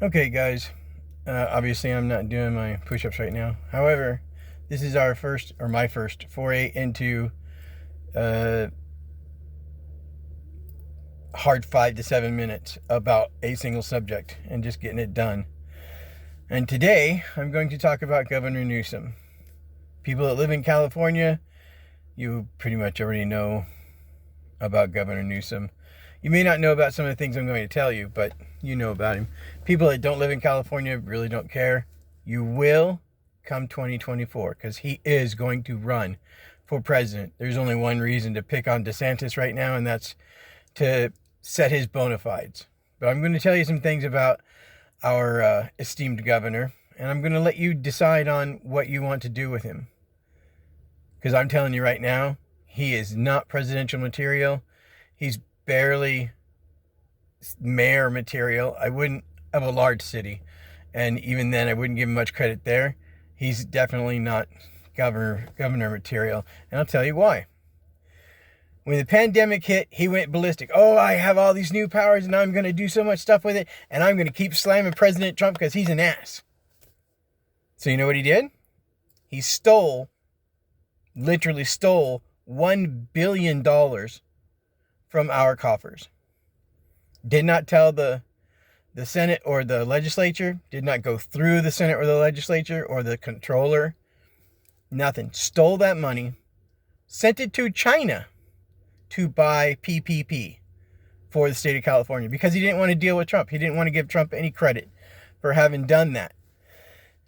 Okay, guys. Obviously, I'm not doing my push-ups right now. However, this is our first, or my first, foray into hard 5 to 7 minutes about a single subject and just getting it done. And today, I'm going to talk about Governor Newsom. People that live in California, you pretty much already know about Governor Newsom. You may not know about some of the things I'm going to tell you, but you know about him. People that don't live in California really don't care. You will come 2024 because he is going to run for president. There's only one reason to pick on DeSantis right now, and that's to set his bona fides. But I'm going to tell you some things about our esteemed governor, and I'm going to let you decide on what you want to do with him. Because I'm telling you right now, he is not presidential material. He's barely mayor material. I wouldn't, of a large city. And even then, I wouldn't give him much credit there. He's definitely not governor material. And I'll tell you why. When the pandemic hit, he went ballistic. Oh, I have all these new powers and I'm going to do so much stuff with it. And I'm going to keep slamming President Trump because he's an ass. So you know what he did? He literally stole $1 billion from our coffers. Did not tell the Senate or the legislature. Did not go through the Senate or the legislature or the controller. Nothing. Stole that money. Sent it to China to buy PPP for the state of California because he didn't want to deal with Trump. He didn't want to give Trump any credit for having done that.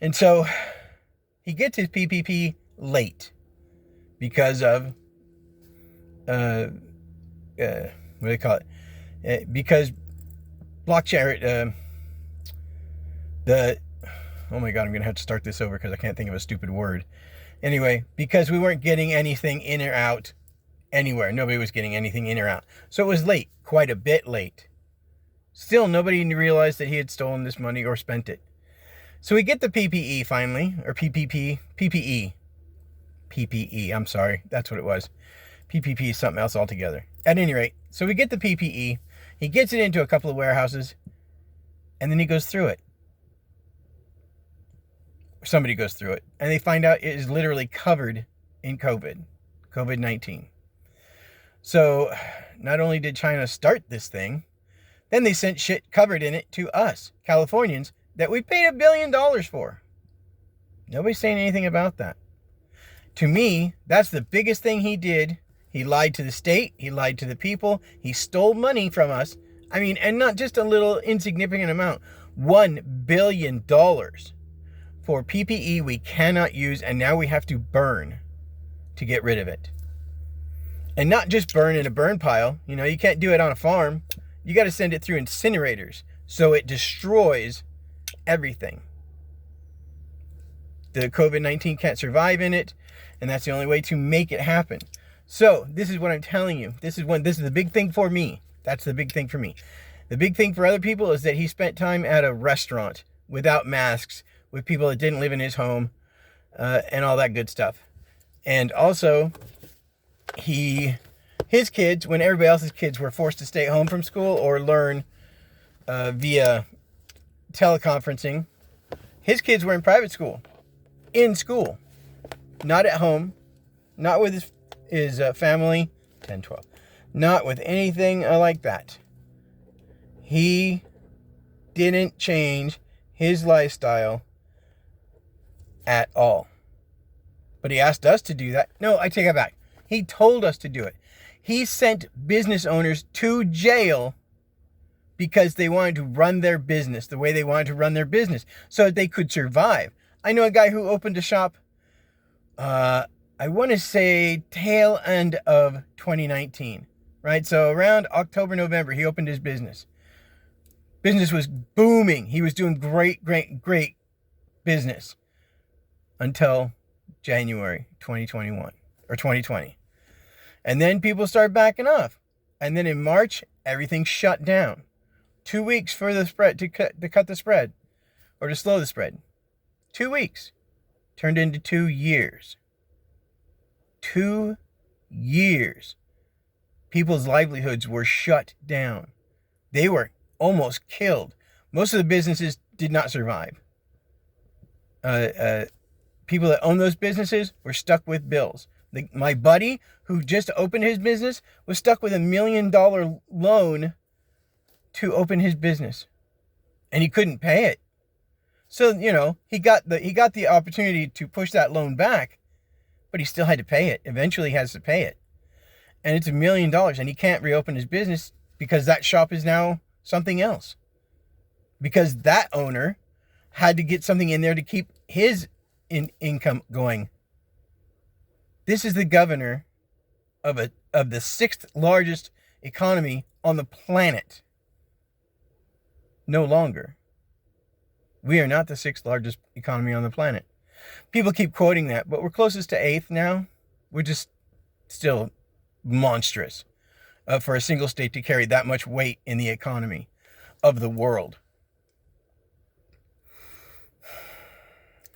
And so he gets his PPP late because of what do they call it? Because blockchain, oh my God, I'm going to have to start this over because I can't think of a stupid word. Anyway, because we weren't getting anything in or out anywhere. Nobody was getting anything in or out. So it was late, quite a bit late. Still, nobody realized that he had stolen this money or spent it. So we get the PPE finally, or PPE, I'm sorry, that's what it was. PPP is something else altogether. At any rate, so we get the PPE, he gets it into a couple of warehouses, and then he goes through it. Somebody goes through it, and they find out it is literally covered in COVID-19. So not only did China start this thing, then they sent shit covered in it to us, Californians, that we paid $1 billion for. Nobody's saying anything about that. To me, that's the biggest thing he did. He lied to the state. He lied to the people. He stole money from us. I mean, and not just a little insignificant amount. $1 billion for PPE we cannot use, and now we have to burn to get rid of it. And not just burn in a burn pile. You know, you can't do it on a farm. You got to send it through incinerators so it destroys everything. The COVID-19 can't survive in it, and that's the only way to make it happen. So this is what I'm telling you. This is the big thing for me. That's the big thing for me. The big thing for other people is that he spent time at a restaurant without masks with people that didn't live in his home and all that good stuff. And also, his kids, when everybody else's kids were forced to stay home from school or learn via teleconferencing, his kids were in private school, in school, not at home, not with his family, 10, 12, not with anything like that. He didn't change his lifestyle at all. But he asked us to do that. No, I take it back. He told us to do it. He sent business owners to jail because they wanted to run their business the way they wanted to run their business so that they could survive. I know a guy who opened a shop, I want to say tail end of 2019, right? So around October, November, he opened his business. Business was booming. He was doing great business until January 2021 or 2020. And then people started backing off. And then in March, everything shut down. 2 weeks for the spread to cut the spread or to slow the spread. 2 weeks turned into 2 years. 2 years. People's livelihoods were shut down. They were almost killed. Most of the businesses did not survive. People that own those businesses were stuck with bills. My buddy who just opened his business was stuck with $1 million loan to open his business, and he couldn't pay it. So, he got the opportunity to push that loan back, but he still had to pay it. Eventually he has to pay it. And it's $1 million, and he can't reopen his business because that shop is now something else. Because that owner had to get something in there to keep his income going. This is the governor of the sixth largest economy on the planet. No longer. We are not the sixth largest economy on the planet. People keep quoting that, but we're closest to eighth now. We're just still monstrous for a single state to carry that much weight in the economy of the world.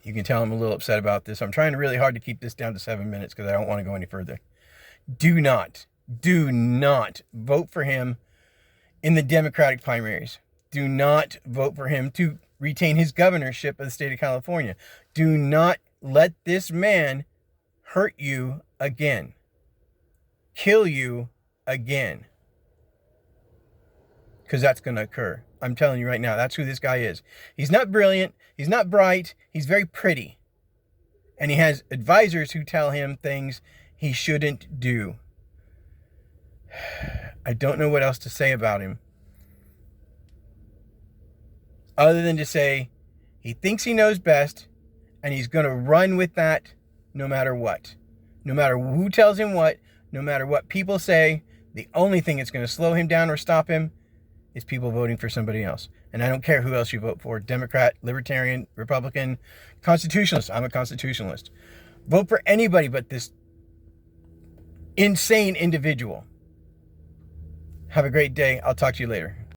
You can tell I'm a little upset about this. I'm trying really hard to keep this down to 7 minutes because I don't want to go any further. Do not vote for him in the Democratic primaries. Do not vote for him to retain his governorship of the state of California. Do not let this man hurt you again. Kill you again. Because that's going to occur. I'm telling you right now, that's who this guy is. He's not brilliant. He's not bright. He's very pretty. And he has advisors who tell him things he shouldn't do. I don't know what else to say about him. Other than to say, he thinks he knows best, and he's going to run with that no matter what. No matter who tells him what, no matter what people say, the only thing that's going to slow him down or stop him is people voting for somebody else. And I don't care who else you vote for. Democrat, Libertarian, Republican, Constitutionalist. I'm a Constitutionalist. Vote for anybody but this insane individual. Have a great day. I'll talk to you later.